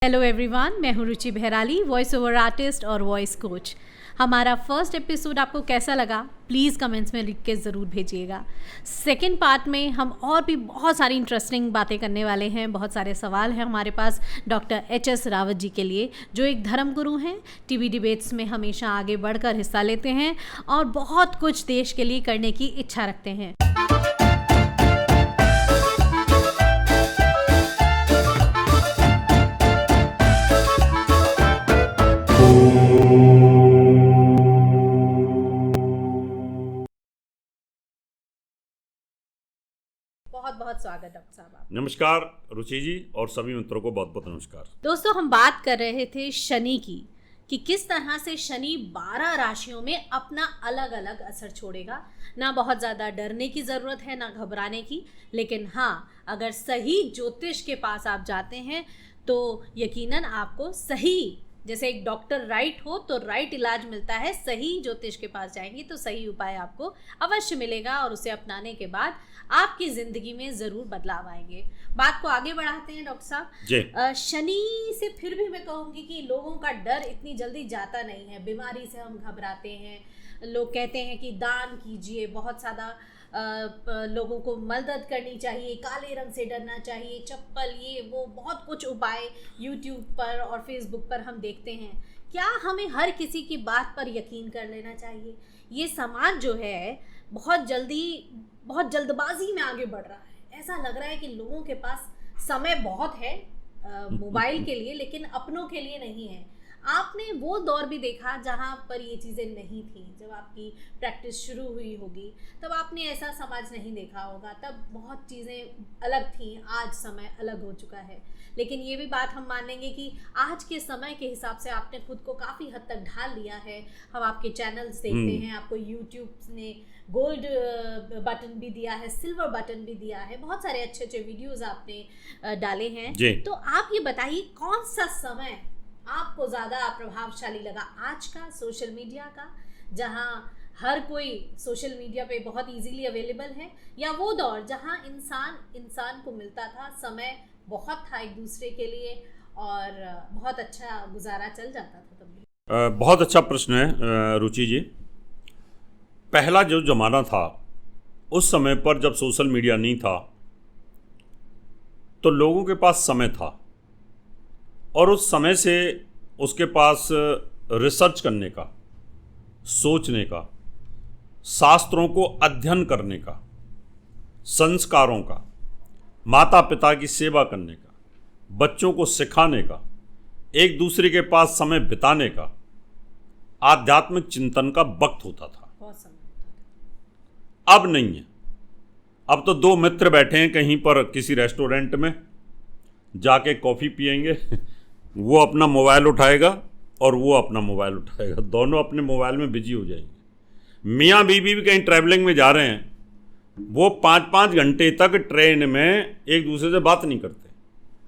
Hello everyone, मैं हूँ रुचि बहराली, voice over artist और वॉइस कोच। हमारा फर्स्ट एपिसोड आपको कैसा लगा प्लीज़ कमेंट्स में लिख के ज़रूर भेजिएगा। सेकंड पार्ट में हम और भी बहुत सारी इंटरेस्टिंग बातें करने वाले हैं। बहुत सारे सवाल हैं हमारे पास डॉक्टर एच.एस. रावत जी के लिए, जो एक धर्मगुरु हैं, टीवी डिबेट्स में हमेशा आगे बढ़कर हिस्सा लेते हैं और बहुत कुछ देश के लिए करने की इच्छा रखते हैं। बहुत बहुत स्वागत डॉक्टर साहब आप। नमस्कार रुचि जी और सभी मित्रों को बहुत बहुत नमस्कार। दोस्तों, हम बात कर रहे थे शनि की कि किस तरह से शनि 12 राशियों में अपना अलग अलग असर छोड़ेगा। ना बहुत ज़्यादा डरने की ज़रूरत है, ना घबराने की, लेकिन हाँ, अगर सही ज्योतिष के पास आप जाते हैं तो यकीनन आपको सही, जैसे एक डॉक्टर राइट हो तो राइट इलाज मिलता है, सही ज्योतिष के पास जाएंगी तो सही उपाय आपको अवश्य मिलेगा और उसे अपनाने के बाद आपकी ज़िंदगी में ज़रूर बदलाव आएंगे। बात को आगे बढ़ाते हैं डॉक्टर साहब। शनि से फिर भी मैं कहूँगी कि लोगों का डर इतनी जल्दी जाता नहीं है। बीमारी से हम घबराते हैं, लोग कहते हैं कि दान कीजिए, बहुत ज़्यादा लोगों को मदद करनी चाहिए, काले रंग से डरना चाहिए, चप्पल, ये वो बहुत कुछ उपाय यूट्यूब पर और फेसबुक पर हम देखते हैं। क्या हमें हर किसी की बात पर यकीन कर लेना चाहिए? ये समाज जो है बहुत जल्दबाजी में आगे बढ़ रहा है। ऐसा लग रहा है कि लोगों के पास समय बहुत है मोबाइल के लिए, लेकिन अपनों के लिए नहीं है। आपने वो दौर भी देखा जहाँ पर ये चीज़ें नहीं थी। जब आपकी प्रैक्टिस शुरू हुई होगी तब आपने ऐसा समाज नहीं देखा होगा, तब बहुत चीज़ें अलग थी, आज समय अलग हो चुका है। लेकिन ये भी बात हम मानेंगे कि आज के समय के हिसाब से आपने खुद को काफ़ी हद तक ढाल लिया है। हम आपके चैनल्स देखते हैं, आपको यूट्यूब ने गोल्ड बटन भी दिया है, सिल्वर बटन भी दिया है, बहुत सारे अच्छे अच्छे वीडियोज़ आपने डाले हैं। तो आप ये बताइए, कौन सा समय आपको ज़्यादा प्रभावशाली लगा? आज का सोशल मीडिया का, जहाँ हर कोई सोशल मीडिया पे बहुत इजीली अवेलेबल है, या वो दौर जहाँ इंसान को मिलता था, समय बहुत था एक दूसरे के लिए और बहुत अच्छा गुजारा चल जाता था तब भी? बहुत अच्छा प्रश्न है रुचि जी। पहला जो ज़माना था, उस समय पर जब सोशल मीडिया नहीं था तो लोगों के पास समय था और उस समय से उसके पास रिसर्च करने का, सोचने का, शास्त्रों को अध्ययन करने का, संस्कारों का, माता पिता की सेवा करने का, बच्चों को सिखाने का, एक दूसरे के पास समय बिताने का, आध्यात्मिक चिंतन का वक्त होता था। अब नहीं है। अब तो दो मित्र बैठे हैं कहीं पर किसी रेस्टोरेंट में, जाके कॉफ़ी पिएंगे, वो अपना मोबाइल उठाएगा और वो अपना मोबाइल उठाएगा, दोनों अपने मोबाइल में बिजी हो जाएंगे। मियाँ बीवी भी कहीं ट्रैवलिंग में जा रहे हैं, वो 5-5 घंटे तक ट्रेन में एक दूसरे से बात नहीं करते,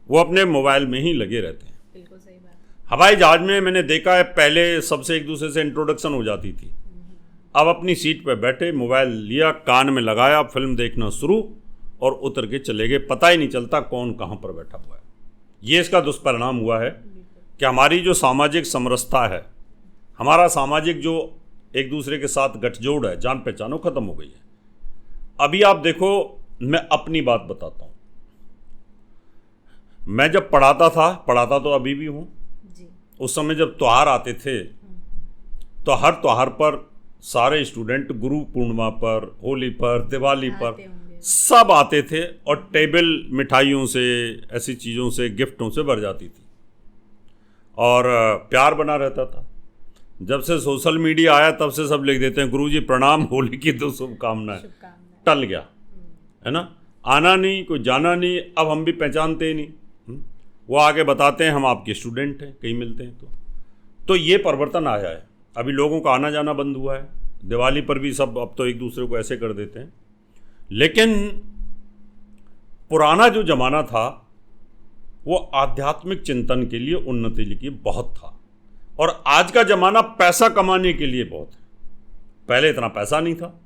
वो अपने मोबाइल में ही लगे रहते हैं। बिल्कुल सही बात। हवाई जहाज में मैंने देखा है, पहले सबसे एक दूसरे से इंट्रोडक्शन हो जाती थी, अब अपनी सीट पर बैठे, मोबाइल लिया, कान में लगाया, फिल्म देखना शुरू और उतर के चले गए, पता ही नहीं चलता कौन कहाँ पर बैठा हुआ है। ये इसका दुष्परिणाम हुआ है कि हमारी जो सामाजिक समरसता है, हमारा सामाजिक जो एक दूसरे के साथ गठजोड़ है, जान पहचान, खत्म हो गई है। अभी आप देखो, मैं अपनी बात बताता हूँ। मैं जब पढ़ाता तो अभी भी हूँ, उस समय जब त्योहार आते थे तो हर त्योहार पर सारे स्टूडेंट गुरु पूर्णिमा पर, होली पर, दिवाली पर सब आते थे और टेबल मिठाइयों से, ऐसी चीज़ों से, गिफ्टों से भर जाती थी और प्यार बना रहता था। जब से सोशल मीडिया आया तब से सब लिख देते हैं, गुरुजी प्रणाम, होली की तो शुभकामनाएं। टल गया है ना, आना नहीं, कोई जाना नहीं। अब हम भी पहचानते ही नहीं, वो आके बताते हैं हम आपके स्टूडेंट हैं, कहीं मिलते हैं तो ये परिवर्तन आया है। अभी लोगों का आना जाना बंद हुआ है। दिवाली पर भी सब अब तो एक दूसरे को ऐसे कर देते हैं। लेकिन पुराना जो ज़माना था वो आध्यात्मिक चिंतन के लिए, उन्नति के लिए बहुत था, और आज का ज़माना पैसा कमाने के लिए बहुत है। पहले इतना पैसा नहीं था।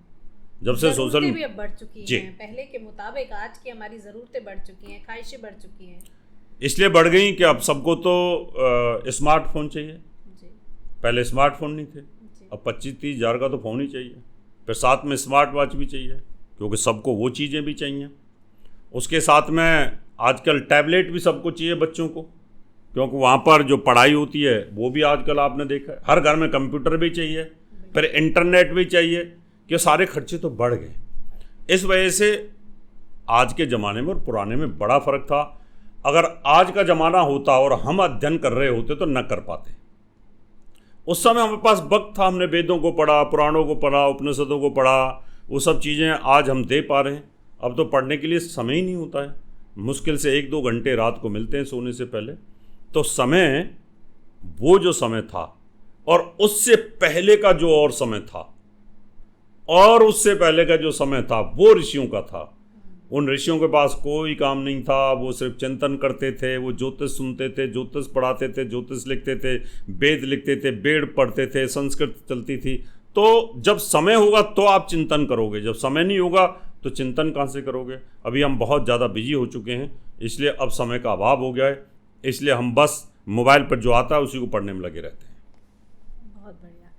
जब से सोशल भी अब बढ़ चुकी हैं, पहले के मुताबिक आज की हमारी ज़रूरतें बढ़ चुकी हैं, ख्वाहिशें बढ़ चुकी हैं। इसलिए बढ़ गई कि अब सबको तो स्मार्टफोन चाहिए। जी पहले स्मार्टफोन नहीं थे, जी अब 25-30 हज़ार का तो फ़ोन ही चाहिए, फिर साथ में स्मार्ट वॉच भी चाहिए, क्योंकि सबको वो चीज़ें भी चाहिए। उसके साथ में आजकल टैबलेट भी सबको चाहिए बच्चों को, क्योंकि वहाँ पर जो पढ़ाई होती है वो भी आजकल आपने देखा है, हर घर में कंप्यूटर भी चाहिए, फिर इंटरनेट भी चाहिए, कि सारे खर्चे तो बढ़ गए। इस वजह से आज के ज़माने में और पुराने में बड़ा फ़र्क था। अगर आज का ज़माना होता और हम अध्ययन कर रहे होते तो न कर पाते। उस समय हमारे पास वक्त था, हमने वेदों को पढ़ा, पुराणों को पढ़ा, उपनिषदों को पढ़ा, वो सब चीज़ें आज हम दे पा रहे हैं। अब तो पढ़ने के लिए समय ही नहीं होता है, मुश्किल से 1-2 घंटे रात को मिलते हैं सोने से पहले। तो समय, वो जो समय था और उससे पहले का जो और समय था, और उससे पहले का जो समय था वो ऋषियों का था। उन ऋषियों के पास कोई काम नहीं था, वो सिर्फ चिंतन करते थे, वो ज्योतिष सुनते थे, ज्योतिष पढ़ाते थे, ज्योतिष लिखते थे, वेद लिखते थे, वेद पढ़ते थे, संस्कृत चलती थी। तो जब समय होगा तो आप चिंतन करोगे, जब समय नहीं होगा तो चिंतन कहाँ से करोगे। अभी हम बहुत ज़्यादा बिजी हो चुके हैं, इसलिए अब समय का अभाव हो गया है, इसलिए हम बस मोबाइल पर जो आता है उसी को पढ़ने में लगे रहते हैं। बहुत बढ़िया।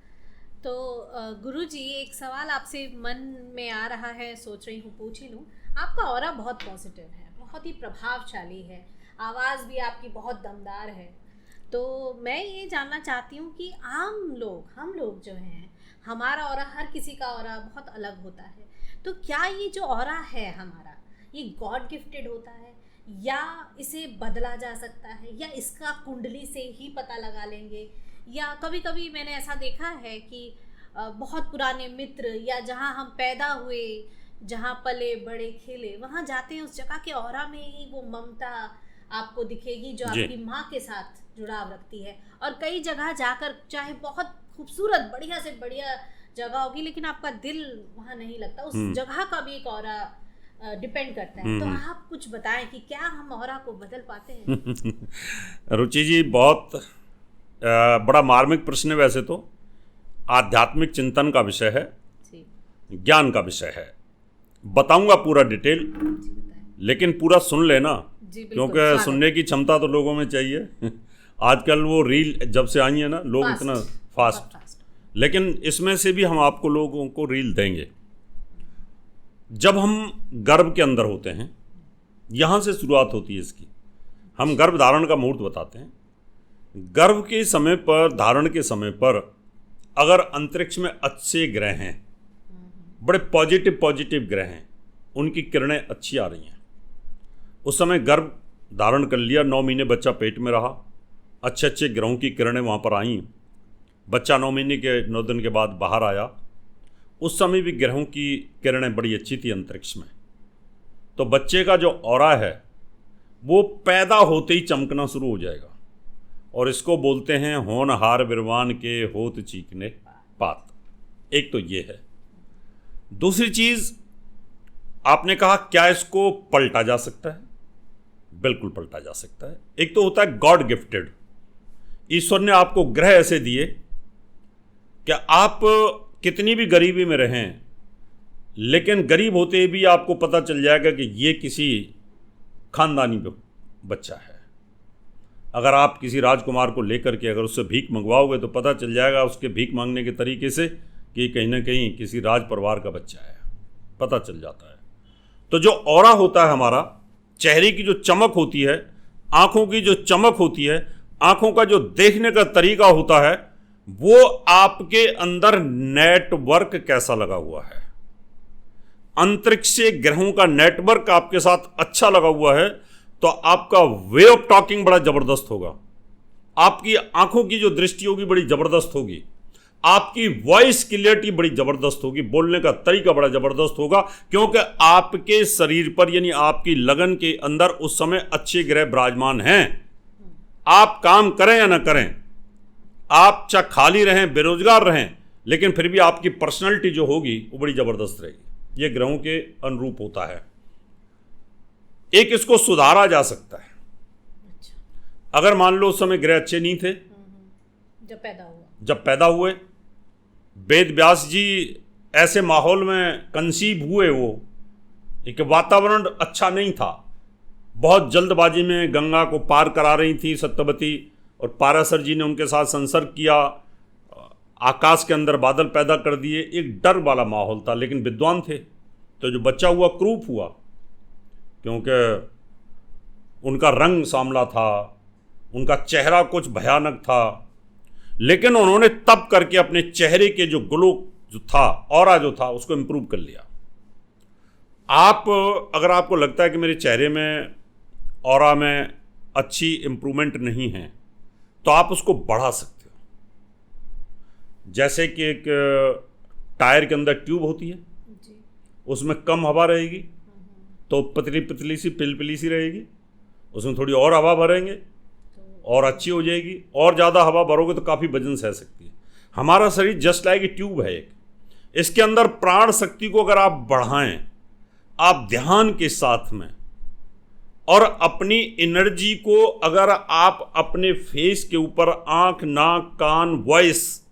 तो गुरुजी, एक सवाल आपसे मन में आ रहा है, सोच रही हूँ पूछ ही लूँ। आपका ऑरा बहुत पॉजिटिव है, बहुत ही प्रभावशाली है, आवाज़ भी आपकी बहुत दमदार है। तो मैं ये जानना चाहती हूँ कि आम लोग, हम लोग जो हैं, हमारा ऑरा, हर किसी का ऑरा बहुत अलग होता है। तो क्या ये जो ऑरा है हमारा, ये गॉड गिफ्टेड होता है, या इसे बदला जा सकता है, या इसका कुंडली से ही पता लगा लेंगे? या कभी कभी मैंने ऐसा देखा है कि बहुत पुराने मित्र, या जहाँ हम पैदा हुए, जहाँ पले बड़े खेले, वहाँ जाते हैं, उस जगह के ऑरा में ही वो ममता आपको दिखेगी जो आपकी माँ के साथ जुड़ाव रखती है। और कई जगह जाकर, चाहे बहुत खूबसूरत बढ़िया से बढ़िया जगह होगी, लेकिन आपका दिल वहाँ नहीं लगता, उस जगह का भी एक ऑरा डिपेंड करता है। तो आप कुछ बताएं कि क्या हम ऑरा को बदल पाते हैं? रुचि जी, बहुत बड़ा मार्मिक प्रश्न है। वैसे तो आध्यात्मिक चिंतन का विषय है, ज्ञान का विषय है, बताऊंगा पूरा डिटेल, लेकिन पूरा सुन लेना, क्योंकि सुनने की क्षमता तो लोगों में चाहिए। आजकल वो रील जब से आई है ना, लोग इतना फास्ट, लेकिन इसमें से भी हम आपको लोगों को रील देंगे। जब हम गर्भ के अंदर होते हैं, यहाँ से शुरुआत होती है इसकी। हम गर्भ धारण का मुहूर्त बताते हैं। गर्भ के समय पर, धारण के समय पर, अगर अंतरिक्ष में अच्छे ग्रह हैं, बड़े पॉजिटिव ग्रह हैं, उनकी किरणें अच्छी आ रही हैं, उस समय गर्भ धारण कर लिया, 9 महीने बच्चा पेट में रहा, अच्छे ग्रहों की किरणें वहाँ पर आईं, बच्चा 9 महीने के 9 दिन के बाद बाहर आया, उस समय भी ग्रहों की किरणें बड़ी अच्छी थी अंतरिक्ष में। तो बच्चे का जो ऑरा है वो पैदा होते ही चमकना शुरू हो जाएगा, और इसको बोलते हैं होनहार बिरवान के होत चीकने पात। एक तो ये है। दूसरी चीज़, आपने कहा क्या इसको पलटा जा सकता है? बिल्कुल पलटा जा सकता है। एक तो होता है गॉड गिफ्टेड, ईश्वर ने आपको ग्रह ऐसे दिए कि आप कितनी भी गरीबी में रहें, लेकिन गरीब होते भी आपको पता चल जाएगा कि ये किसी खानदानी बच्चा है। अगर आप किसी राजकुमार को लेकर के अगर उससे भीख मंगवाओगे तो पता चल जाएगा उसके भीख मांगने के तरीके से कि कहीं ना कहीं किसी राज परिवार का बच्चा है, पता चल जाता है। तो जो ऑरा होता है हमारा, चेहरे की जो चमक होती है, आँखों की जो चमक होती है, आँखों का जो देखने का तरीका होता है, वो आपके अंदर नेटवर्क कैसा लगा हुआ है। अंतरिक्ष से ग्रहों का नेटवर्क आपके साथ अच्छा लगा हुआ है तो आपका वे ऑफ टॉकिंग बड़ा जबरदस्त होगा, आपकी आंखों की जो दृष्टि होगी बड़ी जबरदस्त होगी, आपकी वॉइस क्लियरिटी बड़ी जबरदस्त होगी, बोलने का तरीका बड़ा जबरदस्त होगा, क्योंकि आपके शरीर पर यानी आपकी लगन के अंदर उस समय अच्छे ग्रह विराजमान हैं। आप काम करें या ना करें, आप चाहे खाली रहें, बेरोजगार रहें, लेकिन फिर भी आपकी पर्सनैलिटी जो होगी वो बड़ी जबरदस्त रहेगी। ये ग्रहों के अनुरूप होता है। एक इसको सुधारा जा सकता है। अगर मान लो उस समय ग्रह अच्छे नहीं थे, जब पैदा हुए, वेद व्यास जी ऐसे माहौल में कंसीव हुए, वो एक वातावरण अच्छा नहीं था, बहुत जल्दबाजी में गंगा को पार करा रही थी सत्यवती, और पाराशर जी ने उनके साथ संसर्ग किया, आकाश के अंदर बादल पैदा कर दिए, एक डर वाला माहौल था। लेकिन विद्वान थे, तो जो बच्चा हुआ क्रूप हुआ, क्योंकि उनका रंग सांवला था, उनका चेहरा कुछ भयानक था, लेकिन उन्होंने तप करके अपने चेहरे के जो ग्लो जो था, ऑरा जो था, उसको इम्प्रूव कर लिया। आप अगर आपको लगता है कि मेरे चेहरे में, ऑरा में अच्छी इम्प्रूवमेंट नहीं है, तो आप उसको बढ़ा सकते हो। जैसे कि एक टायर के अंदर ट्यूब होती है, उसमें कम हवा रहेगी तो पतली पतली सी पिलपिली सी रहेगी, उसमें थोड़ी और हवा भरेंगे और अच्छी हो जाएगी, और ज़्यादा हवा भरोगे तो काफ़ी वजन सह सकती है। हमारा शरीर जस्ट लाइक ए ट्यूब है एक, इसके अंदर प्राण शक्ति को अगर आप बढ़ाएं, आप ध्यान के साथ में, और अपनी एनर्जी को अगर आप अपने फेस के ऊपर, आंख, नाक, कान, वॉइस,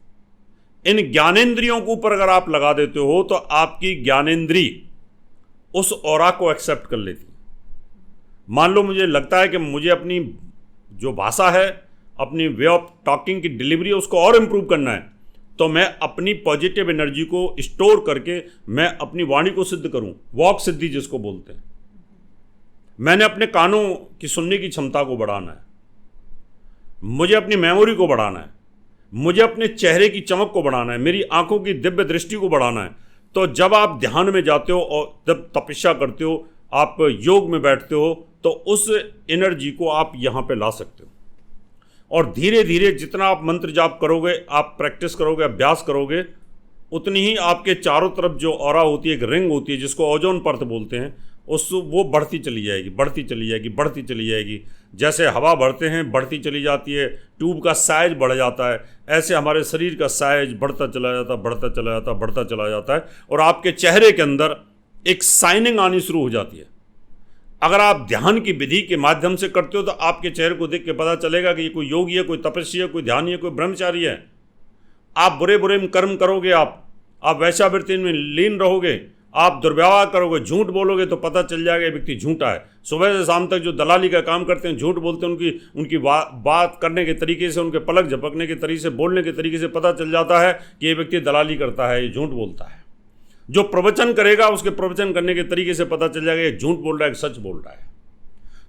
इन ज्ञानेंद्रियों के ऊपर अगर आप लगा देते हो, तो आपकी ज्ञानेंद्री उस ऑरा को एक्सेप्ट कर लेती है। मान लो मुझे लगता है कि मुझे अपनी जो भाषा है, अपनी वे ऑफ टॉकिंग की डिलीवरी है, उसको और इम्प्रूव करना है, तो मैं अपनी पॉजिटिव एनर्जी को स्टोर करके मैं अपनी वाणी को सिद्ध करूं, वॉक सिद्धि जिसको बोलते हैं। मैंने अपने कानों की सुनने की क्षमता को बढ़ाना है, मुझे अपनी मेमोरी को बढ़ाना है, मुझे अपने चेहरे की चमक को बढ़ाना है, मेरी आंखों की दिव्य दृष्टि को बढ़ाना है। तो जब आप ध्यान में जाते हो और जब तपस्या करते हो, आप योग में बैठते हो, तो उस एनर्जी को आप यहाँ पे ला सकते हो। और धीरे धीरे जितना आप मंत्र जाप करोगे, आप प्रैक्टिस करोगे, अभ्यास करोगे, उतनी ही आपके चारों तरफ जो ऑरा होती है, एक रिंग होती है जिसको ओजोन परत बोलते हैं, वो बढ़ती चली जाएगी, बढ़ती चली जाएगी, बढ़ती चली जाएगी। जैसे हवा बढ़ते हैं बढ़ती चली जाती है, ट्यूब का साइज बढ़ जाता है, ऐसे हमारे शरीर का साइज बढ़ता चला जाता है, बढ़ता चला जाता है, बढ़ता चला जाता है, और आपके चेहरे के अंदर एक शाइनिंग आनी शुरू हो जाती है। अगर आप ध्यान की विधि के माध्यम से करते हो, तो आपके चेहरे को देख के पता चलेगा कि ये कोई योगी है, कोई तपस्वी है, कोई ध्यानी है, कोई ब्रह्मचारी है। आप बुरे बुरे में कर्म करोगे, आप वैश्यावृत्ति में लीन रहोगे, आप दुर्व्यवहार करोगे, झूठ बोलोगे, तो पता चल जाएगा ये व्यक्ति झूठा है। सुबह से शाम तक जो दलाली का काम करते हैं, झूठ बोलते हैं, उनकी बात करने के तरीके से, उनके पलक झपकने के तरीके से, बोलने के तरीके से पता चल जाता है कि ये व्यक्ति दलाली करता है, ये झूठ बोलता है। जो प्रवचन करेगा, उसके प्रवचन करने के तरीके से पता चल जाएगा ये झूठ बोल रहा है कि सच बोल रहा है।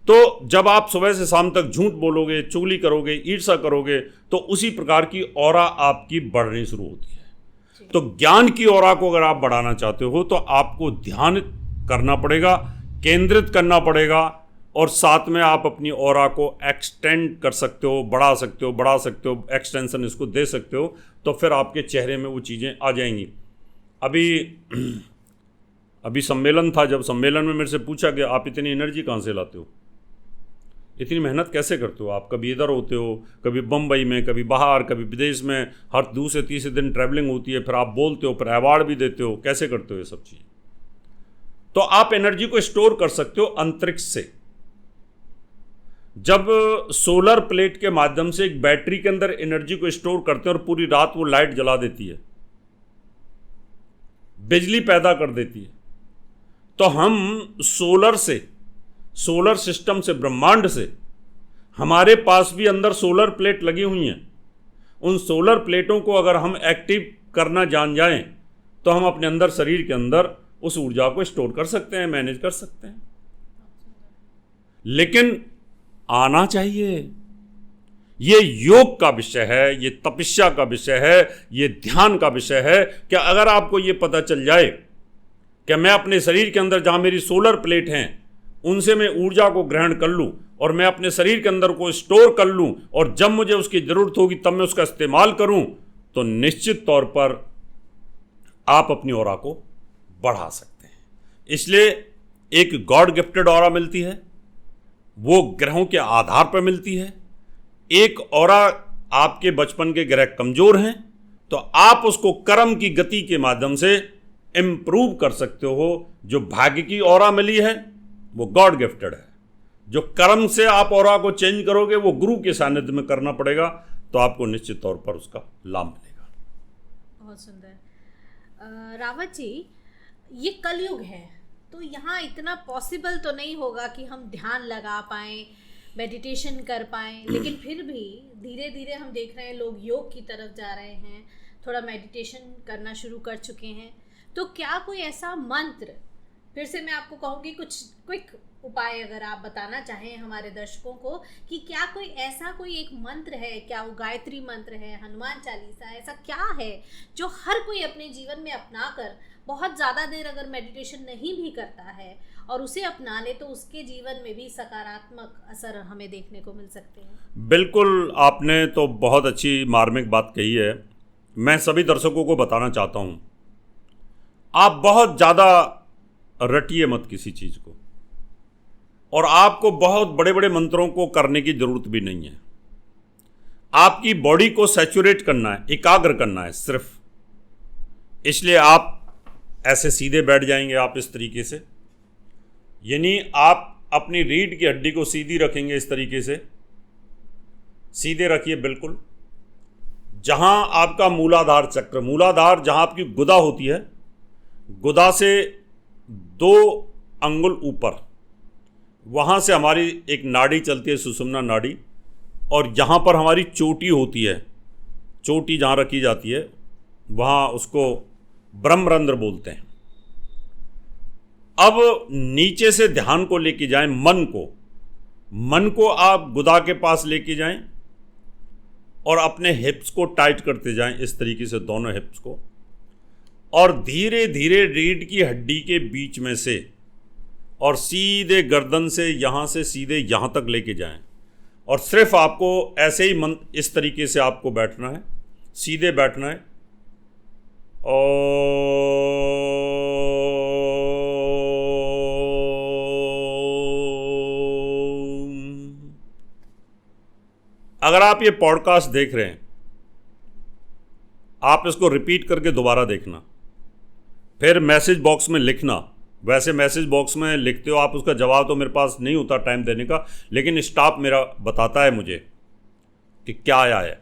तो जब आप सुबह से शाम तक झूठ बोलोगे, चुगली करोगे, ईर्ष्या करोगे, तो उसी प्रकार की ऑरा आपकी बढ़नी शुरू होती है। तो ज्ञान की ऑरा को अगर आप बढ़ाना चाहते हो, तो आपको ध्यान करना पड़ेगा, केंद्रित करना पड़ेगा, और साथ में आप अपनी ऑरा को एक्सटेंड कर सकते हो, बढ़ा सकते हो, बढ़ा सकते हो, एक्सटेंशन इसको दे सकते हो, तो फिर आपके चेहरे में वो चीज़ें आ जाएंगी। अभी सम्मेलन था, जब सम्मेलन में मेरे से पूछा कि आप इतनी एनर्जी कहाँ से लाते हो, इतनी मेहनत कैसे करते हो आप? कभी इधर होते हो, कभी बम्बई में, कभी बाहर, कभी विदेश में, हर दूसरे तीसरे दिन ट्रैवलिंग होती है, फिर आप बोलते हो, फिर अवार्ड भी देते हो, कैसे करते हो ये सब चीज़? तो आप एनर्जी को स्टोर कर सकते हो अंतरिक्ष से। जब सोलर प्लेट के माध्यम से एक बैटरी के अंदर एनर्जी को स्टोर करते हैं और पूरी रात वो लाइट जला देती है, बिजली पैदा कर देती है, तो हम सोलर सिस्टम से, ब्रह्मांड से, हमारे पास भी अंदर सोलर प्लेट लगी हुई हैं। उन सोलर प्लेटों को अगर हम एक्टिव करना जान जाएं, तो हम अपने अंदर, शरीर के अंदर उस ऊर्जा को स्टोर कर सकते हैं, मैनेज कर सकते हैं। लेकिन आना चाहिए। ये योग का विषय है, ये तपस्या का विषय है, ये ध्यान का विषय है कि अगर आपको ये पता चल जाए कि मैं अपने शरीर के अंदर जहाँ मेरी सोलर प्लेट हैं, उनसे मैं ऊर्जा को ग्रहण कर लूँ और मैं अपने शरीर के अंदर को स्टोर कर लूँ, और जब मुझे उसकी ज़रूरत होगी तब मैं उसका इस्तेमाल करूँ, तो निश्चित तौर पर आप अपनी ऑरा को बढ़ा सकते हैं। इसलिए एक गॉड गिफ्टेड ऑरा मिलती है, वो ग्रहों के आधार पर मिलती है। एक ऑरा आपके बचपन के ग्रह कमज़ोर हैं, तो आप उसको कर्म की गति के माध्यम से इम्प्रूव कर सकते हो। जो भाग्य की ऑरा मिली है वो गॉड गिफ्टेड है। जो कर्म से आप ऑरा को चेंज करोगे, वो गुरु के सानिध्य में करना पड़ेगा, तो आपको निश्चित तौर पर उसका लाभ मिलेगा। बहुत सुंदर। रावत जी, ये कलयुग है, तो यहाँ इतना पॉसिबल तो नहीं होगा कि हम ध्यान लगा पाएँ, मेडिटेशन कर पाएँ, लेकिन फिर भी धीरे धीरे हम देख रहे हैं लोग योग की तरफ जा रहे हैं, थोड़ा मेडिटेशन करना शुरू कर चुके हैं। तो क्या कोई ऐसा मंत्र, फिर से मैं आपको कहूँगी कुछ क्विक उपाय अगर आप बताना चाहें हमारे दर्शकों को, कि क्या कोई एक मंत्र है, क्या वो गायत्री मंत्र है, हनुमान चालीसा, ऐसा क्या है जो हर कोई अपने जीवन में अपना कर बहुत ज़्यादा देर अगर मेडिटेशन नहीं भी करता है और उसे अपना ले तो उसके जीवन में भी सकारात्मक असर हमें देखने को मिल सकते हैं? बिल्कुल, आपने तो बहुत अच्छी मार्मिक बात कही है। मैं सभी दर्शकों को बताना चाहता हूँ, आप बहुत ज़्यादा रटिए मत किसी चीज़ को, और आपको बहुत बड़े बड़े मंत्रों को करने की ज़रूरत भी नहीं है। आपकी बॉडी को सैचुरेट करना है, एकाग्र करना है सिर्फ। इसलिए आप ऐसे सीधे बैठ जाएंगे, आप इस तरीके से, यानी आप अपनी रीढ़ की हड्डी को सीधी रखेंगे इस तरीके से, सीधे रखिए बिल्कुल। जहां आपका मूलाधार चक्र, मूलाधार जहां आपकी गुदा होती है, गुदा से 2 अंगुल ऊपर, वहाँ से हमारी एक नाड़ी चलती है, सुषुम्ना नाड़ी, और यहाँ पर हमारी चोटी होती है, चोटी जहाँ रखी जाती है वहाँ उसको ब्रह्मरंध्र बोलते हैं। अब नीचे से ध्यान को लेके जाएं, मन को आप गुदा के पास लेके जाएं और अपने हिप्स को टाइट करते जाएं इस तरीके से, दोनों हिप्स को, और धीरे धीरे रीढ़ की हड्डी के बीच में से और सीधे गर्दन से यहाँ से सीधे यहाँ तक लेके जाएं। और सिर्फ आपको ऐसे ही इस तरीके से आपको बैठना है, सीधे बैठना है। अगर आप ये पॉडकास्ट देख रहे हैं, आप इसको रिपीट करके दोबारा देखना, फिर मैसेज बॉक्स में लिखना। वैसे मैसेज बॉक्स में लिखते हो आप, उसका जवाब तो मेरे पास नहीं होता टाइम देने का, लेकिन स्टाफ मेरा बताता है मुझे कि क्या आया है।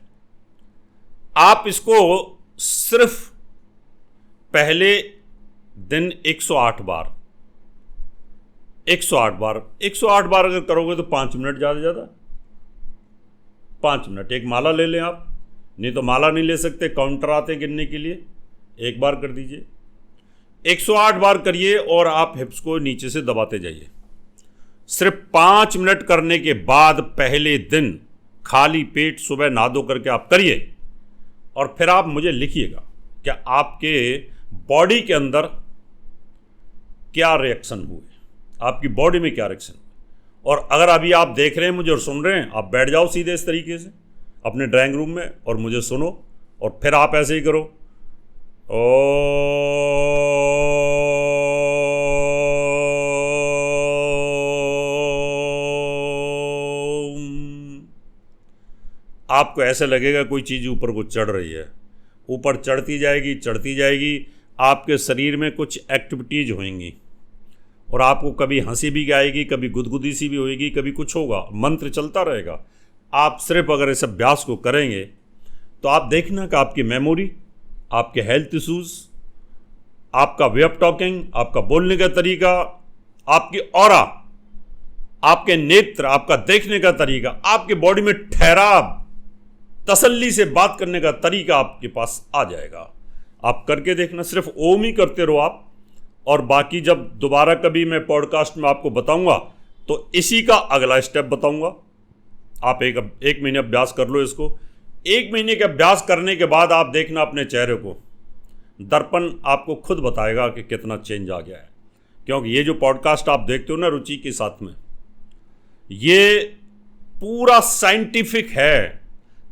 आप इसको सिर्फ पहले दिन 108 बार 108 बार अगर करोगे तो 5 मिनट, ज़्यादा 5 मिनट। एक माला ले लें आप, नहीं तो माला नहीं ले सकते, काउंटर आते गिनने के लिए, एक बार कर दीजिए। 108 बार करिए और आप हिप्स को नीचे से दबाते जाइए। सिर्फ 5 मिनट करने के बाद पहले दिन खाली पेट सुबह नहा धो करके आप करिए, और फिर आप मुझे लिखिएगा क्या आपके बॉडी के अंदर क्या रिएक्शन हुए, आपकी बॉडी में क्या रिएक्शन। और अगर अभी आप देख रहे हैं मुझे और सुन रहे हैं, आप बैठ जाओ सीधे इस तरीके से अपने ड्राइंग रूम में और मुझे सुनो, और फिर आप ऐसे ही करो। आपको ऐसे लगेगा कोई चीज़ ऊपर को चढ़ रही है, ऊपर चढ़ती जाएगी, आपके शरीर में कुछ एक्टिविटीज होंगी, और आपको कभी हंसी भी आएगी, कभी गुदगुदी सी भी होएगी, कभी कुछ होगा, मंत्र चलता रहेगा। आप सिर्फ अगर इस अभ्यास को करेंगे तो आप देखना कि आपकी मेमोरी, आपके हेल्थ इश्यूज, आपका वे ऑफ टॉकिंग, आपका बोलने का तरीका, आपकी ऑरा, आपके नेत्र, आपका देखने का तरीका, आपके बॉडी में ठहराव, तसल्ली से बात करने का तरीका आपके पास आ जाएगा। आप करके देखना, सिर्फ ओम ही करते रहो आप। और बाकी जब दोबारा कभी मैं पॉडकास्ट में आपको बताऊंगा तो इसी का अगला स्टेप बताऊंगा। आप एक महीने अभ्यास कर लो इसको। 1 महीने के अभ्यास करने के बाद आप देखना अपने चेहरे को, दर्पण आपको खुद बताएगा कि कितना चेंज आ गया है। क्योंकि ये जो पॉडकास्ट आप देखते हो ना रुचि के साथ में, ये पूरा साइंटिफिक है।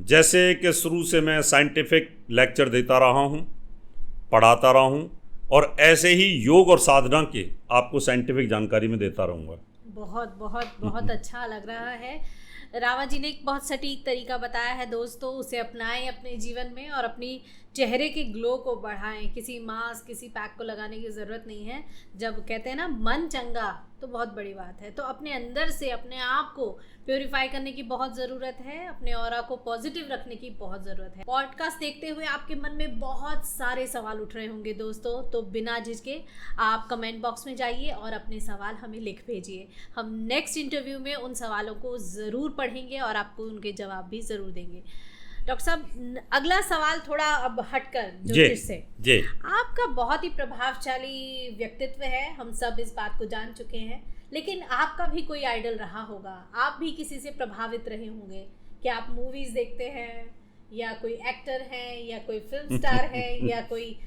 जैसे कि शुरू से मैं साइंटिफिक लेक्चर देता रहा हूँ, पढ़ाता रहा हूँ, और ऐसे ही योग और साधना के आपको साइंटिफिक जानकारी में देता रहूँगा। बहुत बहुत बहुत अच्छा लग रहा है। रामा जी ने एक बहुत सटीक तरीका बताया है दोस्तों, उसे अपनाएं अपने जीवन में और अपनी चेहरे के ग्लो को बढ़ाएं। किसी मास्क, किसी पैक को लगाने की ज़रूरत नहीं है। जब कहते हैं ना मन चंगा तो बहुत बड़ी बात है। तो अपने अंदर से अपने आप को प्योरीफाई करने की बहुत ज़रूरत है, अपने ऑरा को पॉजिटिव रखने की बहुत ज़रूरत है। पॉडकास्ट देखते हुए आपके मन में बहुत सारे सवाल उठ रहे होंगे दोस्तों, तो बिना झिझके आप कमेंट बॉक्स में जाइए और अपने सवाल हमें लिख भेजिए। हम नेक्स्ट इंटरव्यू में उन सवालों को ज़रूर पढ़ेंगे और आपको उनके जवाब भी ज़रूर देंगे। डॉक्टर साहब, अगला सवाल थोड़ा अब हटकर ज्योतिष से। जी। आपका बहुत ही प्रभावशाली व्यक्तित्व है, हम सब इस बात को जान चुके हैं, लेकिन आपका भी कोई आइडल रहा होगा, आप भी किसी से प्रभावित रहे होंगे। क्या आप मूवीज देखते हैं, या कोई एक्टर हैं, या कोई फिल्म स्टार है, या कोई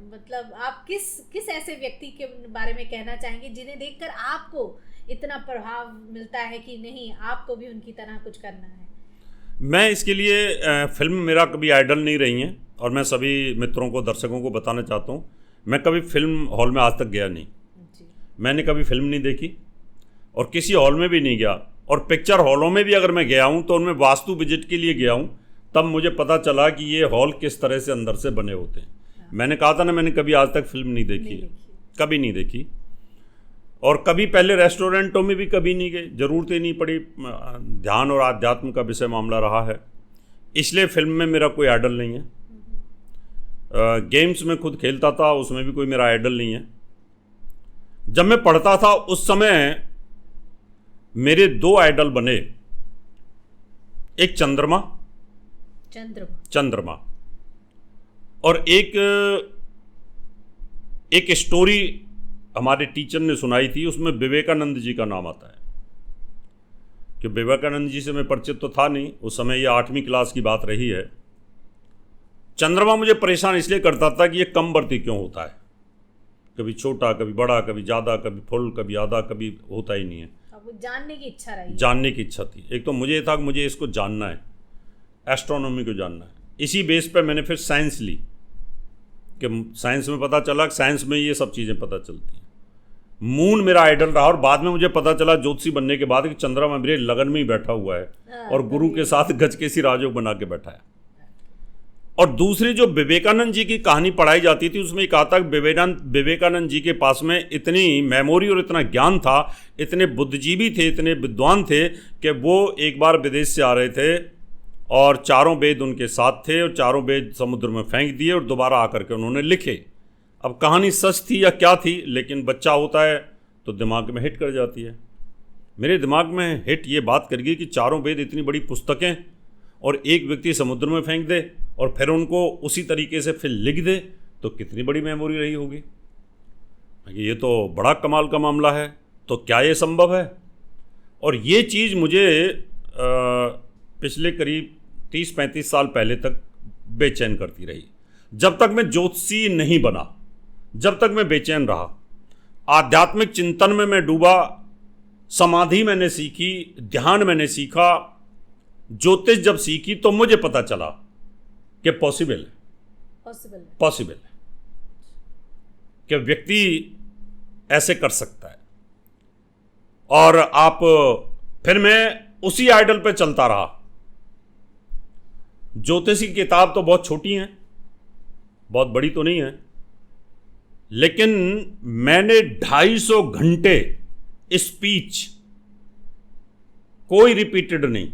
मतलब आप किस ऐसे व्यक्ति के बारे में कहना चाहेंगे जिन्हें देखकर आपको इतना प्रभाव मिलता है कि नहीं, आपको भी उनकी तरह कुछ करना है? मैं इसके लिए फिल्म मेरा कभी आइडल नहीं रही है, और मैं सभी मित्रों को, दर्शकों को बताना चाहता हूँ, मैं कभी फिल्म हॉल में आज तक गया नहीं। मैंने कभी फिल्म नहीं देखी और किसी हॉल में भी नहीं गया, और पिक्चर हॉलों में भी अगर मैं गया हूँ तो उनमें वास्तु विजिट के लिए गया हूँ, तब मुझे पता चला कि ये हॉल किस तरह से अंदर से बने होते हैं। मैंने कहा था ना, मैंने कभी आज तक फिल्म नहीं देखी, कभी नहीं देखी, और कभी पहले रेस्टोरेंटों में भी कभी नहीं गए, ज़रूरत ही नहीं पड़ी। ध्यान और आध्यात्म का विषय मामला रहा है, इसलिए फिल्म में मेरा कोई आइडल नहीं है। गेम्स में खुद खेलता था, उसमें भी कोई मेरा आइडल नहीं है। जब मैं पढ़ता था उस समय मेरे 2 आइडल बने, एक चंद्रमा और एक स्टोरी हमारे टीचर ने सुनाई थी, उसमें विवेकानंद जी का नाम आता है। कि विवेकानंद जी से मैं परिचित तो था नहीं, उस समय ये 8वीं क्लास की बात रही है। चंद्रमा मुझे परेशान इसलिए करता था कि ये कम बढ़ती क्यों होता है, कभी छोटा, कभी बड़ा, कभी ज़्यादा, कभी फुल, कभी आधा, कभी होता ही नहीं है। वो जानने की इच्छा रही, जानने की इच्छा थी। एक तो मुझे ये था कि मुझे इसको जानना है, एस्ट्रोनॉमी को जानना है। इसी बेस पे मैंने फिर साइंस ली, कि साइंस में पता चला कि साइंस में ये सब चीज़ें पता चलती हैं। मून मेरा आइडल रहा, और बाद में मुझे पता चला ज्योतिषी बनने के बाद कि चंद्रमा मेरे लगन में ही बैठा हुआ है और गुरु के साथ गजकेसी राजयोग बना के बैठा है। और दूसरी जो विवेकानंद जी की कहानी पढ़ाई जाती थी, उसमें कहा था कि विवेकानंद जी के पास में इतनी मेमोरी और इतना ज्ञान था, इतने बुद्धिजीवी थे, इतने विद्वान थे, कि वो एक बार विदेश से आ रहे थे और 4 वेद उनके साथ थे, और 4 वेद समुद्र में फेंक दिए और दोबारा आकर के उन्होंने लिखे। अब कहानी सच थी या क्या थी, लेकिन बच्चा होता है तो दिमाग में हिट कर जाती है। मेरे दिमाग में हिट ये बात कर गई कि 4 वेद इतनी बड़ी पुस्तकें, और एक व्यक्ति समुद्र में फेंक दे और फिर उनको उसी तरीके से फिर लिख दे, तो कितनी बड़ी मेमोरी रही होगी। ये तो बड़ा कमाल का मामला है, तो क्या ये संभव है? और ये चीज़ मुझे पिछले करीब 30-35 साल पहले तक बेचैन करती रही। जब तक मैं ज्योतिषी नहीं बना, जब तक मैं बेचैन रहा, आध्यात्मिक चिंतन में मैं डूबा, समाधि मैंने सीखी, ध्यान मैंने सीखा, ज्योतिष जब सीखी, तो मुझे पता चला कि पॉसिबल है कि व्यक्ति ऐसे कर सकता है। और फिर मैं उसी आइडल पे चलता रहा। ज्योतिष की किताब तो बहुत छोटी है, बहुत बड़ी तो नहीं है, लेकिन मैंने 250 घंटे स्पीच, कोई रिपीटेड नहीं,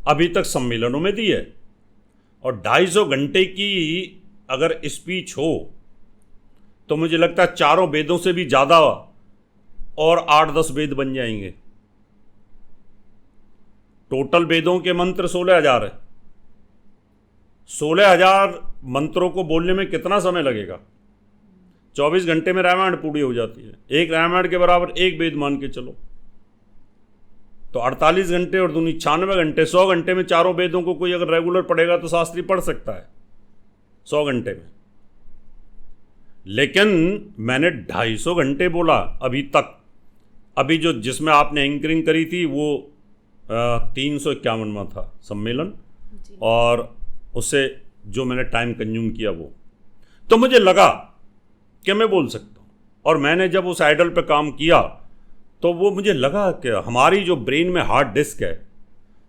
अभी तक सम्मेलनों में दी है। और 250 घंटे की अगर स्पीच हो तो मुझे लगता है 4 वेदों से भी ज़्यादा और 8-10 वेद बन जाएंगे। टोटल वेदों के मंत्र 16,000 है। 16,000 मंत्रों को बोलने में कितना समय लगेगा? 24 घंटे में रामायण पूरी हो जाती है। एक रामायण के बराबर एक वेद मान के चलो, तो 48 घंटे और 96 घंटे, 100 घंटे में 4 वेदों को कोई अगर रेगुलर पढ़ेगा तो शास्त्री पढ़ सकता है 100 घंटे में। लेकिन मैंने 250 घंटे बोला अभी तक। अभी जो जिसमें आपने एंकरिंग करी थी वो 351वां था सम्मेलन, और उससे जो मैंने टाइम कंज्यूम किया वो, तो मुझे लगा कि मैं बोल सकता हूँ। और मैंने जब उस आइडल पे काम किया तो वो मुझे लगा कि हमारी जो ब्रेन में हार्ड डिस्क है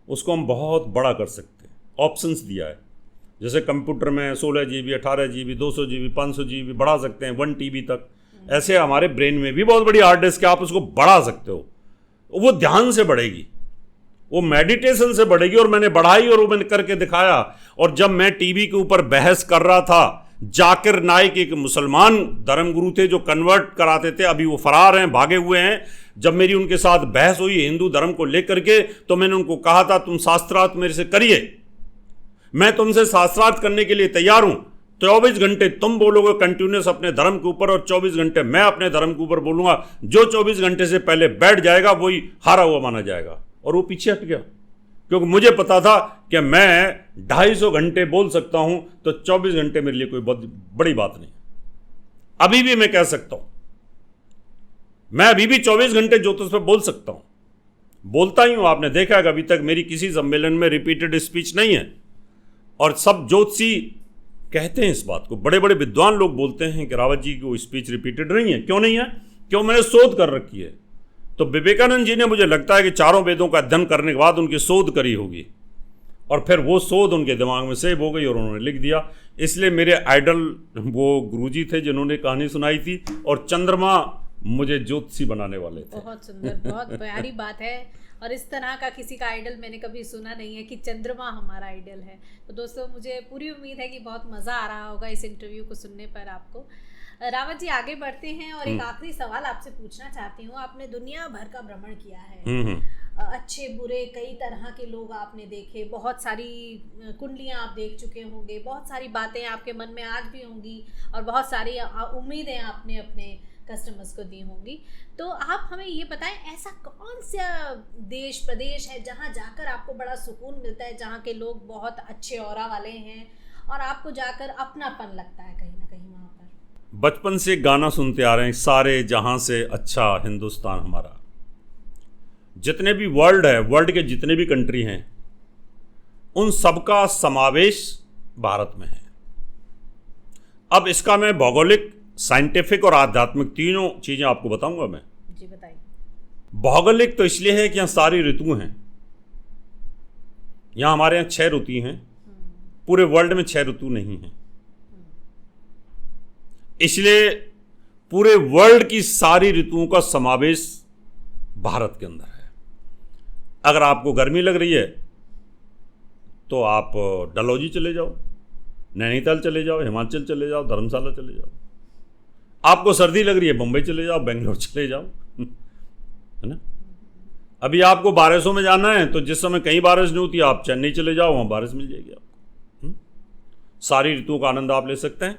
उसको हम बहुत बड़ा कर सकते हैं। ऑप्शंस दिया है, जैसे कंप्यूटर में 16 GB, 18 GB, 200 GB, 500 GB बढ़ा सकते हैं, 1 TB तक। ऐसे हमारे ब्रेन में भी बहुत बड़ी हार्ड डिस्क है, आप उसको बढ़ा सकते हो। वो ध्यान से बढ़ेगी, वो मेडिटेशन से बढ़ेगी। और मैंने बढ़ाई और वो मैंने करके दिखाया। और जब मैं टीवी के ऊपर बहस कर रहा था, जाकिर नाइक एक मुसलमान धर्मगुरु थे जो कन्वर्ट कराते थे, अभी वो फरार हैं, भागे हुए हैं। जब मेरी उनके साथ बहस हुई हिंदू धर्म को लेकर के, तो मैंने उनको कहा था तुम शास्त्रार्थ मेरे से करिए, मैं तुमसे शास्त्रार्थ करने के लिए तैयार हूं। 24 घंटे तुम बोलोगे कंटिन्यूस अपने धर्म के ऊपर और 24 घंटे मैं अपने धर्म के ऊपर बोलूंगा। जो 24 घंटे से पहले बैठ जाएगा वही हारा हुआ माना जाएगा। और वो पीछे हट गया, क्योंकि मुझे पता था कि मैं 250 घंटे बोल सकता हूं, तो 24 घंटे मेरे लिए कोई बहुत बड़ी बात नहीं। अभी भी मैं कह सकता हूं, मैं अभी भी 24 घंटे ज्योतिष पे बोल सकता हूं, बोलता ही हूं। आपने देखा है कि अभी तक मेरी किसी सम्मेलन में रिपीटेड स्पीच नहीं है। और सब ज्योतिषी कहते हैं इस बात को, बड़े बड़े विद्वान लोग बोलते हैं कि रावत जी की वो स्पीच रिपीटेड नहीं है। क्यों नहीं है? क्यों? मैंने शोध कर रखी है। तो विवेकानंद जी ने, मुझे लगता है कि चारों वेदों का अध्ययन करने के बाद उनकी शोध करी होगी, और फिर वो शोध उनके दिमाग में सेव हो गई और उन्होंने लिख दिया। इसलिए मेरे आइडल वो गुरुजी थे जिन्होंने कहानी सुनाई थी, और चंद्रमा मुझे ज्योतिषी बनाने वाले थे। बहुत सुंदर, बहुत प्यारी बात है। और इस तरह का किसी का आइडल मैंने कभी सुना नहीं है कि चंद्रमा हमारा आइडल है। तो दोस्तों, मुझे पूरी उम्मीद है कि बहुत मज़ा आ रहा होगा इस इंटरव्यू को सुनने पर आपको। रावत जी, आगे बढ़ते हैं और एक आखिरी सवाल आपसे पूछना चाहती हूँ। आपने दुनिया भर का भ्रमण किया है, अच्छे बुरे कई तरह के लोग आपने देखे, बहुत सारी कुंडलियाँ आप देख चुके होंगे, बहुत सारी बातें आपके मन में आज भी होंगी, और बहुत सारी उम्मीदें आपने अपने कस्टमर्स को दी होंगी। तो आप हमें ये बताएं, ऐसा कौन सा देश प्रदेश है जहाँ जाकर आपको बड़ा सुकून मिलता है, जहाँ के लोग बहुत अच्छे ऑरा वाले हैं और आपको जाकर अपनापन लगता है कहीं ना कहीं वहाँ पर? बचपन से गाना सुनते आ रहे हैं, सारे जहां से अच्छा हिंदुस्तान हमारा। जितने भी वर्ल्ड है, वर्ल्ड के जितने भी कंट्री हैं, उन सबका समावेश भारत में है। अब इसका मैं भौगोलिक, साइंटिफिक और आध्यात्मिक तीनों चीजें आपको बताऊंगा मैं। जी बताइए। भौगोलिक तो इसलिए है कि यहाँ सारी ऋतु हैं। यहाँ हमारे यहाँ 6 ऋतु हैं, पूरे वर्ल्ड में 6 ऋतु नहीं है। इसलिए पूरे वर्ल्ड की सारी ऋतुओं का समावेश भारत के अंदर है। अगर आपको गर्मी लग रही है तो आप डलहौजी चले जाओ, नैनीताल चले जाओ, हिमाचल चले जाओ, धर्मशाला चले जाओ। आपको सर्दी लग रही है, बम्बई चले जाओ, बेंगलोर चले जाओ, है ना। अभी आपको बारिशों में जाना है तो जिस समय कहीं बारिश नहीं होती, आप चेन्नई चले जाओ, वहां बारिश मिल जाएगी आपको। सारी ऋतुओं का आनंद आप ले सकते हैं।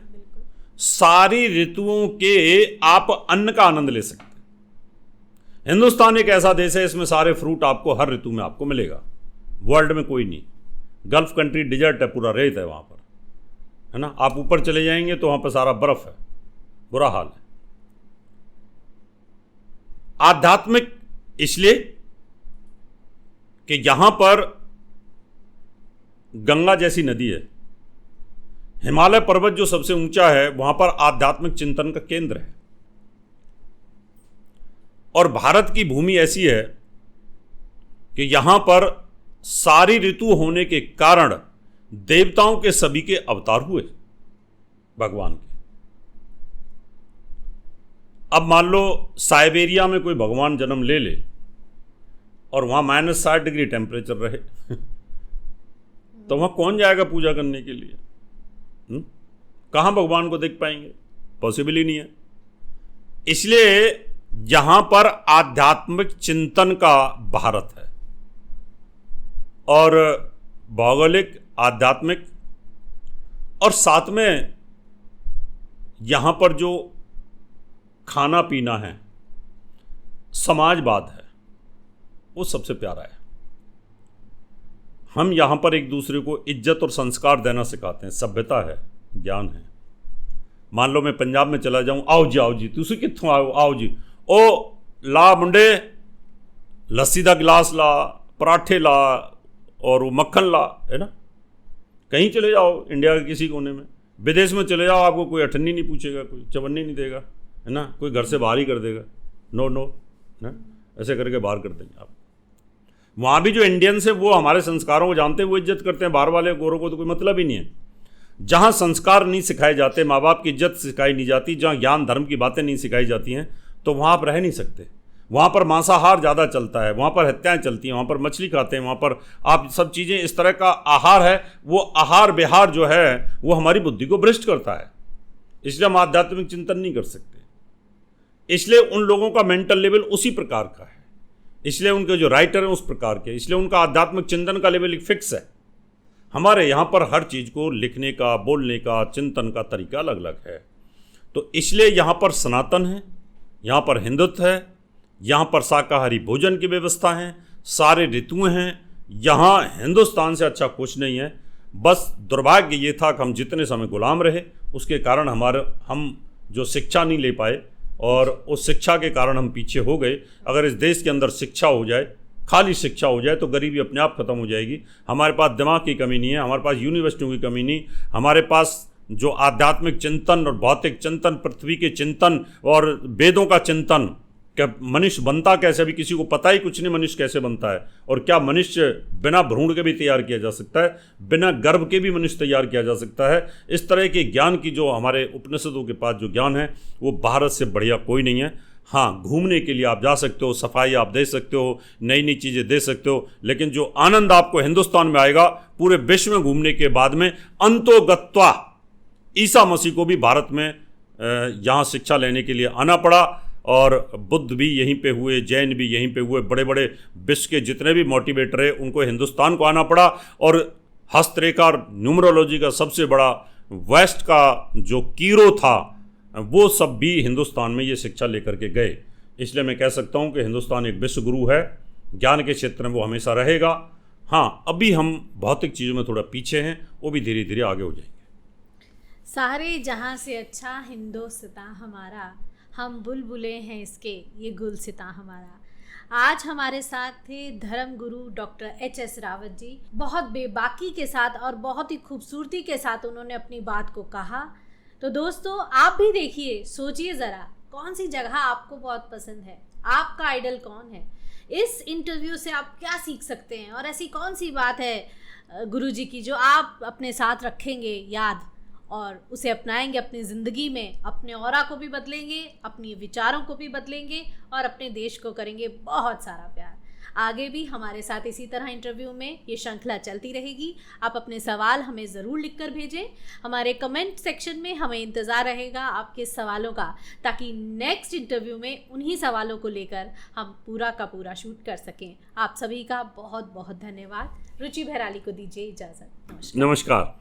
सारी ऋतुओं के आप अन्न का आनंद ले सकते हैं। हिंदुस्तान एक ऐसा देश है, इसमें सारे फ्रूट आपको हर ऋतु में आपको मिलेगा। वर्ल्ड में कोई नहीं। गल्फ कंट्री डिजर्ट है, पूरा रेत है वहां पर, है ना। आप ऊपर चले जाएंगे तो वहां पर सारा बर्फ है, बुरा हाल है। आध्यात्मिक इसलिए कि यहां पर गंगा जैसी नदी है, हिमालय पर्वत जो सबसे ऊंचा है, वहां पर आध्यात्मिक चिंतन का केंद्र है। और भारत की भूमि ऐसी है कि यहां पर सारी ऋतु होने के कारण देवताओं के सभी के अवतार हुए भगवान के। अब मान लो साइबेरिया में कोई भगवान जन्म ले ले और वहां -60 डिग्री टेम्परेचर रहे तो वहां कौन जाएगा पूजा करने के लिए? कहां भगवान को देख पाएंगे? पॉसिबल ही नहीं है। इसलिए यहां पर आध्यात्मिक चिंतन का भारत है, और भौगोलिक, आध्यात्मिक, और साथ में यहां पर जो खाना पीना है, समाजवाद है, वो सबसे प्यारा है। हम यहाँ पर एक दूसरे को इज्जत और संस्कार देना सिखाते हैं, सभ्यता है, ज्ञान है। मान लो मैं पंजाब में चला जाऊँ, आओ जी तुसी कित्थों आओ, आओ जी, ओ ला मुंडे लस्सी का गिलास ला, पराठे ला और वो मक्खन ला, है ना। कहीं चले जाओ इंडिया के किसी कोने में, विदेश में चले जाओ, आपको कोई अठन्नी नहीं पूछेगा, कोई चवन्नी नहीं देगा, है ना। कोई घर से बाहर ही कर देगा, नो ना, ऐसे करके बाहर कर देंगे आप। वहाँ भी जो इंडियंस है वो हमारे संस्कारों को जानते हैं, वो इज्जत करते हैं। बाहर वाले गोरों को तो कोई मतलब ही नहीं है। जहाँ संस्कार नहीं सिखाए जाते, माँ बाप की इज्जत सिखाई नहीं जाती, जहाँ ज्ञान धर्म की बातें नहीं सिखाई जाती हैं, तो वहाँ आप रह नहीं सकते। वहाँ पर मांसाहार ज़्यादा चलता है, वहाँ पर हत्याएं चलती हैं, वहाँ पर मछली खाते हैं, वहाँ पर आप सब चीज़ें, इस तरह का आहार है, वो आहार विहार जो है वो हमारी बुद्धि को भ्रष्ट करता है। इसलिए हम आध्यात्मिक चिंतन नहीं कर सकते। इसलिए उन लोगों का मेंटल लेवल उसी प्रकार का है, इसलिए उनके जो राइटर हैं उस प्रकार के, इसलिए उनका आध्यात्मिक चिंतन का लेवल एक फिक्स है। हमारे यहाँ पर हर चीज़ को लिखने का, बोलने का, चिंतन का तरीका अलग अलग है। तो इसलिए यहाँ पर सनातन है, यहाँ पर हिंदुत्व है, यहाँ पर शाकाहारी भोजन की व्यवस्था है, सारे ऋतुएं हैं। यहाँ हिंदुस्तान से अच्छा कुछ नहीं है। बस दुर्भाग्य ये था कि हम जितने समय गुलाम रहे, उसके कारण हम जो शिक्षा नहीं ले पाए, और उस शिक्षा के कारण हम पीछे हो गए। अगर इस देश के अंदर शिक्षा हो जाए, खाली शिक्षा हो जाए, तो गरीबी अपने आप खत्म हो जाएगी। हमारे पास दिमाग की कमी नहीं है, हमारे पास यूनिवर्सिटियों की कमी नहीं, हमारे पास जो आध्यात्मिक चिंतन और भौतिक चिंतन, पृथ्वी के चिंतन और वेदों का चिंतन, क्या मनुष्य बनता कैसे, अभी किसी को पता ही कुछ नहीं मनुष्य कैसे बनता है, और क्या मनुष्य बिना भ्रूण के भी तैयार किया जा सकता है, बिना गर्भ के भी मनुष्य तैयार किया जा सकता है। इस तरह के ज्ञान की जो हमारे उपनिषदों के पास जो ज्ञान है, वो भारत से बढ़िया कोई नहीं है। हाँ, घूमने के लिए आप जा सकते हो, सफाई आप दे सकते हो, नई नई चीज़ें दे सकते हो, लेकिन जो आनंद आपको हिंदुस्तान में आएगा पूरे विश्व में घूमने के बाद में, अंतोगत्वा ईसा मसीह को भी भारत में यहाँ शिक्षा लेने के लिए आना पड़ा, और बुद्ध भी यहीं पे हुए, जैन भी यहीं पे हुए, बड़े बड़े विश्व के जितने भी मोटिवेटर है उनको हिंदुस्तान को आना पड़ा। और हस्तरेखा, न्यूमरोलॉजी का सबसे बड़ा वेस्ट का जो कीरो था, वो सब भी हिंदुस्तान में ये शिक्षा लेकर के गए। इसलिए मैं कह सकता हूँ कि हिंदुस्तान एक विश्व गुरु है, ज्ञान के क्षेत्र में वो हमेशा रहेगा। हाँ, अभी हम भौतिक चीज़ों में थोड़ा पीछे हैं, वो भी धीरे धीरे आगे हो जाएंगे। सारे जहाँ से अच्छा हिंदुस्तान हमारा, हम बुलबुले हैं इसके, ये गुलसितां हमारा। आज हमारे साथ थे धर्म गुरु डॉक्टर एच.एस. रावत जी। बहुत बेबाकी के साथ और बहुत ही खूबसूरती के साथ उन्होंने अपनी बात को कहा। तो दोस्तों, आप भी देखिए, सोचिए ज़रा, कौन सी जगह आपको बहुत पसंद है, आपका आइडल कौन है, इस इंटरव्यू से आप क्या सीख सकते हैं, और ऐसी कौन सी बात है गुरु जी की जो आप अपने साथ रखेंगे याद, और उसे अपनाएंगे अपनी ज़िंदगी में, अपने ऑरा को भी बदलेंगे, अपनी विचारों को भी बदलेंगे, और अपने देश को करेंगे बहुत सारा प्यार। आगे भी हमारे साथ इसी तरह इंटरव्यू में ये श्रृंखला चलती रहेगी। आप अपने सवाल हमें ज़रूर लिखकर भेजें, हमारे कमेंट सेक्शन में हमें इंतज़ार रहेगा आपके सवालों का, ताकि नेक्स्ट इंटरव्यू में उन्हीं सवालों को लेकर हम पूरा का पूरा शूट कर सकें। आप सभी का बहुत बहुत धन्यवाद। रुचि भैराली को दीजिए इजाज़त। नमस्कार।